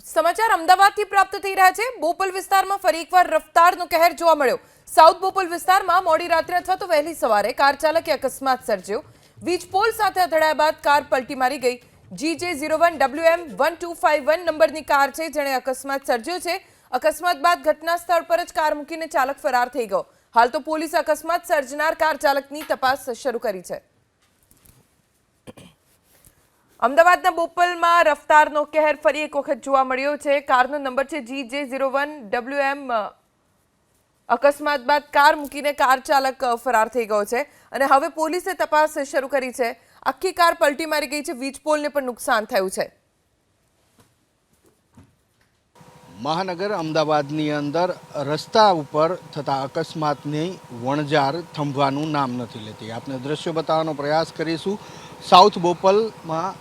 સમાચાર અમદાવાદથી પ્રાપ્ત થઈ રહ્યા છે। બોપલ વિસ્તારમાં ફરી એકવાર રફતારનો કહેર જોવા મળ્યો। સાઉથ બોપલ વિસ્તારમાં મોડી રાત્રે અથવા તો વહેલી સવારે કાર ચાલકે અકસ્માત સર્જ્યો। વીજ પોલ સાથે અથડાયા બાદ કાર પલટી મારી ગઈ। GJ01WM 1251 નંબરની કાર છે જેણે અકસ્માત સર્જ્યો છે। અકસ્માત બાદ ઘટના સ્થળ પર જ કાર મૂકીને ચાલક ફરાર થઈ ગયો। હાલ તો પોલીસે અકસ્માત સર્જનાર કાર ચાલકની તપાસ શરૂ કરી છે। અમદાવાદના બોપલમાં રફતારનો કહેર ફરી એક વખત જોવા મળ્યો છે। કારનો નંબર છે GJ01WM। અકસ્માત બાદ કાર મૂકીને કાર ચાલક ફરાર થઈ ગયો છે અને હવે પોલીસે તપાસ શરૂ કરી છે। આખી કાર પલટી મારી ગઈ છે। વીજ પોલને પણ નુકસાન થયું છે। મહાનગર અમદાવાદની અંદર રસ્તા ઉપર થતા અકસ્માતની વણઝાર થંભવાનું નામ નથી લેતી। આપને દ્રશ્યો બતાવવાનો પ્રયાસ કરીશું। સાઉથ બોપલમાં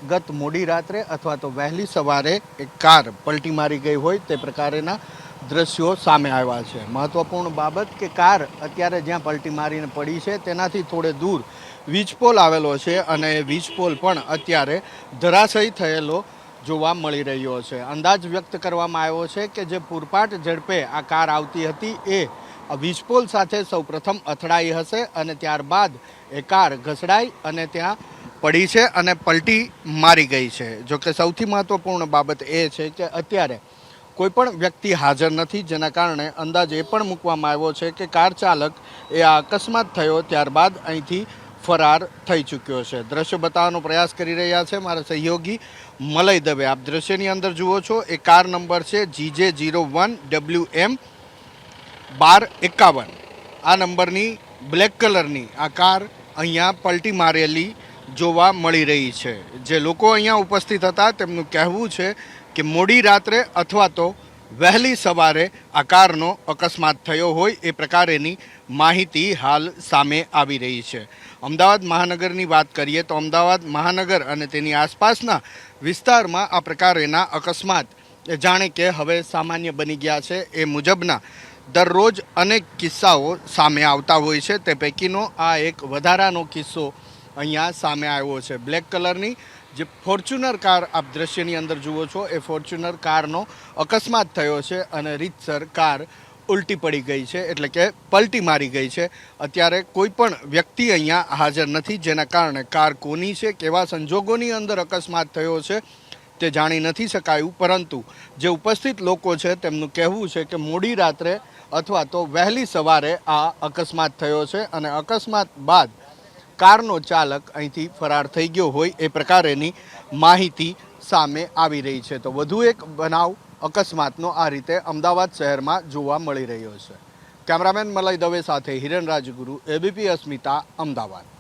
ગત મોડી રાત્રે અથવા તો વહેલી સવારે એક કાર પલટી મારી ગઈ હોય તે પ્રકારેના દ્રશ્યો સામે આવ્યા છે। મહત્વપૂર્ણ બાબત કે કાર અત્યારે જ્યાં પલટી મારીને પડી છે તેનાથી થોડે દૂર વીજ પોલ આવેલો છે અને વીજ પોલ પણ અત્યારે ધરાશયી થયેલો જોવા મળી રહ્યો છે। અંદાજ વ્યક્ત કરવામાં આવ્યો છે કે જે પૂરપાટ ઝડપે આ કાર આવતી હતી એ વીજ પોલ સાથે સૌપ્રથમ અથડાઈ હશે અને ત્યારબાદ એ કાર ઘસડાઈ અને ત્યાં પડી છે અને પલટી મારી ગઈ છે। જોકે સૌથી મહત્વપૂર્ણ બાબત એ છે કે અત્યારે કોઈ પણ વ્યક્તિ હાજર નથી, જેના કારણે અંદાજ એ પણ મૂકવામાં આવ્યો છે કે કાર ચાલક એ આ અકસ્માત થયો ત્યારબાદ અહીંથી ફરાર થઈ ચૂક્યો છે। દ્રશ્ય બતાવવાનો પ્રયાસ કરી રહ્યા છે મારા સહયોગી મલય દવે। આપ દ્રશ્યની અંદર જુઓ છો એ કાર નંબર છે GJ01WM 1251। આ નંબરની બ્લેક કલરની આ કાર અહીંયા પલટી મારેલી જોવા મળી રહી છે। જે લોકો અહીંયા ઉપસ્થિત હતા તેમનું કહેવું છે કે મોડી રાત્રે અથવા તો વહેલી સવારે આ કારનો અકસ્માત થયો હોય એ પ્રકારેની માહિતી હાલ સામે આવી રહી છે। અમદાવાદ મહાનગરની વાત કરીએ તો અમદાવાદ મહાનગર અને તેની આસપાસના વિસ્તારમાં આ પ્રકારેના અકસ્માત જાણે કે હવે સામાન્ય બની ગયા છે। એ મુજબના દરરોજ અનેક કિસ્સાઓ સામે આવતા હોય છે। તે પૈકીનો આ એક વધારાનો કિસ્સો અહીંયા સામે આવ્યો છે। બ્લેક કલરની જે ફોર્ચ્યુનર કાર આપ દ્રશ્યની અંદર જુઓ છો એ ફોર્ચ્યુનર કારનો અકસ્માત થયો છે અને રીતસર કાર ઉલટી પડી ગઈ છે, એટલે કે પલટી મારી ગઈ છે। અત્યારે કોઈ પણ વ્યક્તિ અહીંયા હાજર નથી, જેના કારણે કાર કોની છે, કેવા સંજોગોની અંદર અકસ્માત થયો છે તે જાણી નથી શકાયું। પરંતુ જે ઉપસ્થિત લોકો છે તેમનું કહેવું છે કે મોડી રાત્રે અથવા તો વહેલી સવારે આ અકસ્માત થયો છે અને અકસ્માત બાદ કારનો ચાલક અહીંથી ફરાર થઈ ગયો હોય એ પ્રકારેની માહિતી સામે આવી રહી છે। તો વધુ એક બનાવ અકસ્માતનો આ રીતે અમદાવાદ શહેરમાં જોવા મળી રહ્યો છે। કેમેરામેન મલય દવે સાથે હિરણ રાજગુરુ, ABP અસ્મિતા, અમદાવાદ।